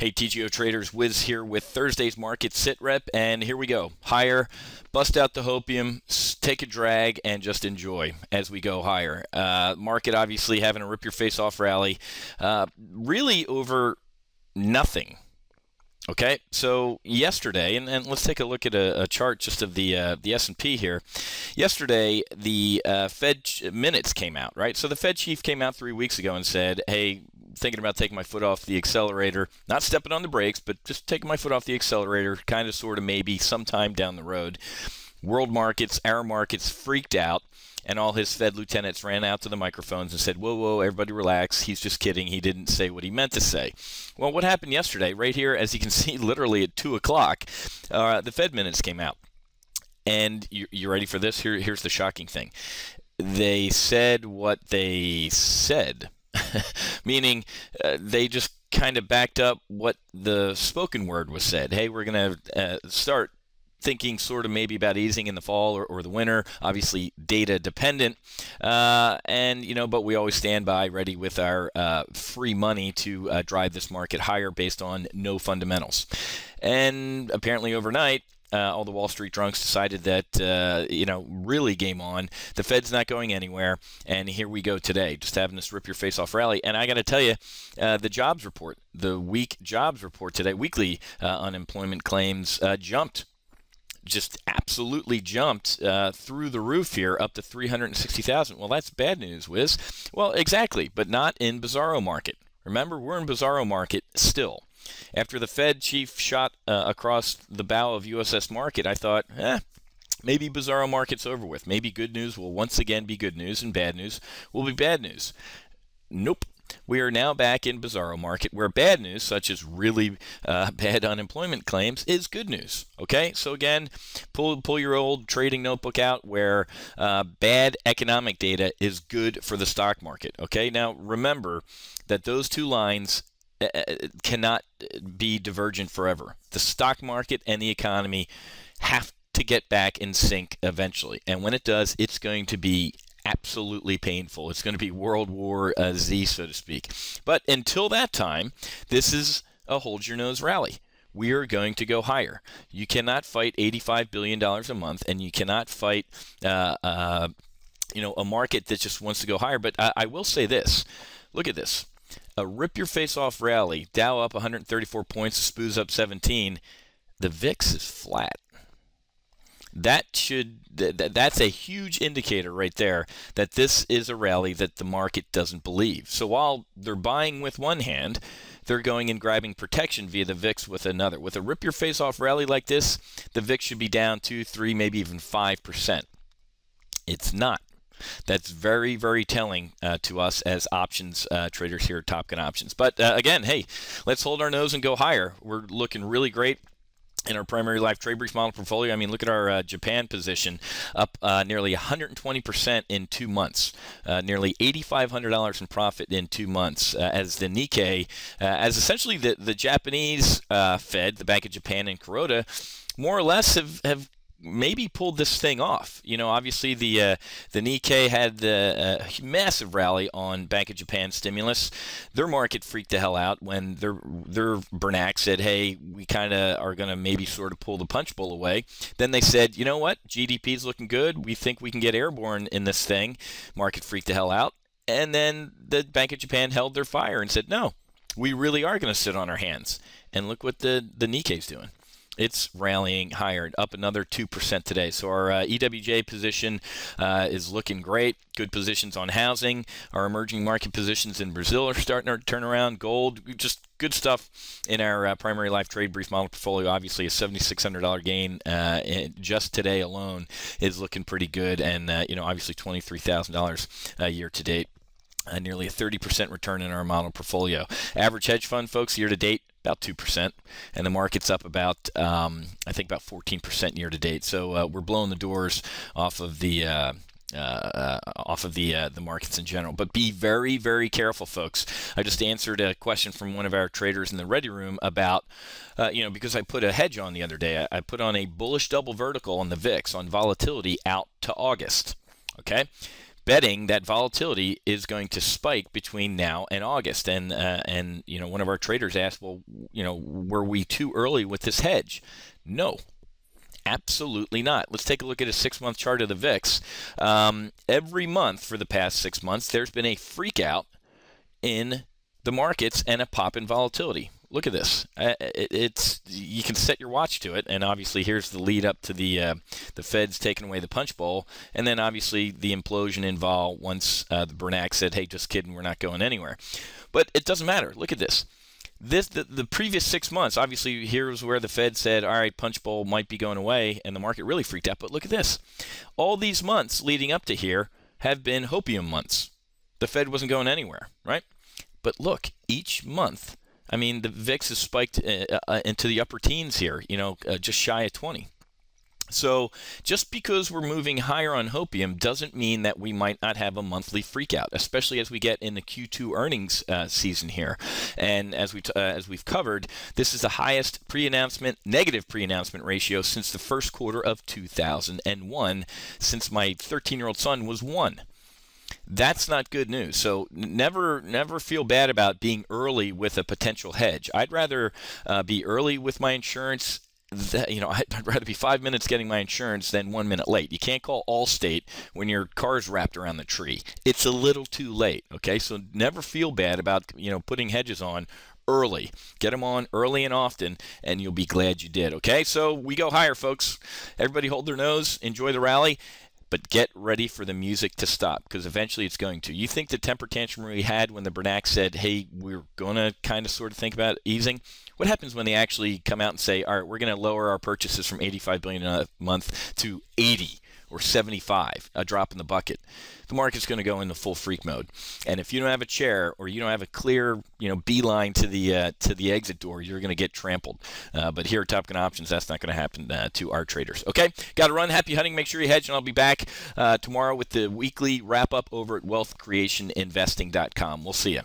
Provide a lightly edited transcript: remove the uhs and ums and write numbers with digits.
Hey, TGO traders, Whiz here with Thursday's market SITREP, and here we go. Higher, bust out the hopium, take a drag, and just enjoy as we go higher. Market obviously having a rip-your-face-off rally, really over nothing. Okay, so yesterday, and let's take a look at a chart just of the S&P here. Yesterday, the Fed minutes came out, right? So the Fed chief came out 3 weeks ago and said, hey, thinking about taking my foot off the accelerator, not stepping on the brakes, but just taking my foot off the accelerator, kind of, sort of, maybe sometime down the road. World markets, our markets freaked out, and all his Fed lieutenants ran out to the microphones and said, whoa, whoa, everybody relax. He's just kidding. He didn't say what he meant to say. Well, what happened yesterday, right here, as you can see, literally at 2 o'clock, the Fed minutes came out. And you ready for this? Here's the shocking thing. They said what they said. Meaning they just kind of backed up what the spoken word was said. Hey, we're going to start thinking sort of maybe about easing in the fall or the winter, obviously data dependent, but we always stand by ready with our free money to drive this market higher based on no fundamentals. And apparently overnight, all the Wall Street drunks decided that, really game on. The Fed's not going anywhere, and here we go today, just having this rip-your-face-off rally. And I got to tell you, the jobs report, the week jobs report today, weekly unemployment claims jumped. Just absolutely jumped through the roof here, up to 360,000. Well, that's bad news, Whiz. Well, exactly, but not in Bizarro market. Remember, we're in Bizarro market still. After the Fed chief shot across the bow of USS Market, I thought, maybe Bizarro market's over with. Maybe good news will once again be good news, and bad news will be bad news. Nope. We are now back in Bizarro market, where bad news, such as really bad unemployment claims, is good news. Okay, so again, pull your old trading notebook out, where bad economic data is good for the stock market. Okay, now remember that those two lines cannot be divergent forever. The stock market and the economy have to get back in sync eventually, and when it does, it's going to be absolutely painful. It's going to be World War Z, so to speak. But until that time, this is a hold your nose rally. We are going to go higher. You cannot fight $85 billion a month, and you cannot fight a market that just wants to go higher. But I will say this. Look at this. A rip-your-face-off rally. Dow up 134 points, SPOO's up 17. The VIX is flat. That's a huge indicator right there that this is a rally that the market doesn't believe. So while they're buying with one hand, they're going and grabbing protection via the VIX with another. With a rip-your-face-off rally like this, the VIX should be down 2, 3, maybe even 5%. It's not. That's very, very telling to us as options traders here at Top Gun Options. But again, hey, let's hold our nose and go higher. We're looking really great in our primary live trade brief model portfolio. I mean, look at our Japan position, up nearly 120% in 2 months, nearly $8,500 in profit in 2 months, as the Nikkei, as essentially the Japanese Fed, the Bank of Japan and Kuroda, more or less have maybe pulled this thing off. Obviously the Nikkei had the massive rally on Bank of Japan stimulus. Their market freaked the hell out when their Bernac said, hey, we kind of are going to maybe sort of pull the punch bowl away. Then they said, you know what, GDP's looking good. We think we can get airborne in this thing. Market freaked the hell out. And then the Bank of Japan held their fire and said, no, we really are going to sit on our hands. And look what the Nikkei's doing. It's rallying higher, up another 2% today. So our EWJ position is looking great. Good positions on housing. Our emerging market positions in Brazil are starting to turn around. Gold, just good stuff in our primary life trade brief model portfolio. Obviously, a $7,600 gain just today alone is looking pretty good. And, obviously $23,000 year to date. Nearly a 30% return in our model portfolio. Average hedge fund, folks, year to date, about 2%, and the market's up about, I think, about 14% year to date. So we're blowing the doors off of the markets in general. But be very, very careful, folks. I just answered a question from one of our traders in the Ready Room about, because I put a hedge on the other day. I put on a bullish double vertical on the VIX on volatility out to August. Okay. betting that volatility is going to spike between now and August. And one of our traders asked, well, were we too early with this hedge? No. Absolutely not. Let's take a look at a 6-month chart of the VIX. Every month for the past 6 months, there's been a freak out in the markets and a pop in volatility. Look at this. You can set your watch to it, and obviously here's the lead up to the Feds taking away the punch bowl, and then obviously the implosion in vol once the Bernanke said, "Hey, just kidding, we're not going anywhere." But it doesn't matter. Look at this. The previous 6 months, obviously here's where the Fed said, all right, punch bowl might be going away, and the market really freaked out. But look at this. All these months leading up to here have been hopium months. The Fed wasn't going anywhere, right? But look, each month, I mean, the VIX has spiked into the upper teens here, just shy of 20. So just because we're moving higher on hopium doesn't mean that we might not have a monthly freakout, especially as we get in the Q2 earnings season here. And as we've covered, this is the highest negative pre-announcement ratio since the first quarter of 2001, since my 13-year-old son was 1. That's not good news. So never feel bad about being early with a potential hedge. I'd rather be early with my insurance. I'd rather be 5 minutes getting my insurance than 1 minute late. You can't call Allstate when your car's wrapped around the tree. It's a little too late, okay? So never feel bad about, putting hedges on early. Get them on early and often, and you'll be glad you did, okay? So we go higher, folks. Everybody hold their nose, enjoy the rally, but get ready for the music to stop, because eventually it's going to. You think the temper tantrum we had when the Bernanke said, hey, we're going to kind of sort of think about easing? What happens when they actually come out and say, all right, we're going to lower our purchases from $85 billion a month to 80 or 75, a drop in the bucket? The market's going to go into full freak mode. And if you don't have a chair or you don't have a clear, beeline to the exit door, you're going to get trampled. But here at Top Gun Options, that's not going to happen to our traders. Okay, got to run. Happy hunting. Make sure you hedge, and I'll be back tomorrow with the weekly wrap up over at wealthcreationinvesting.com. We'll see you.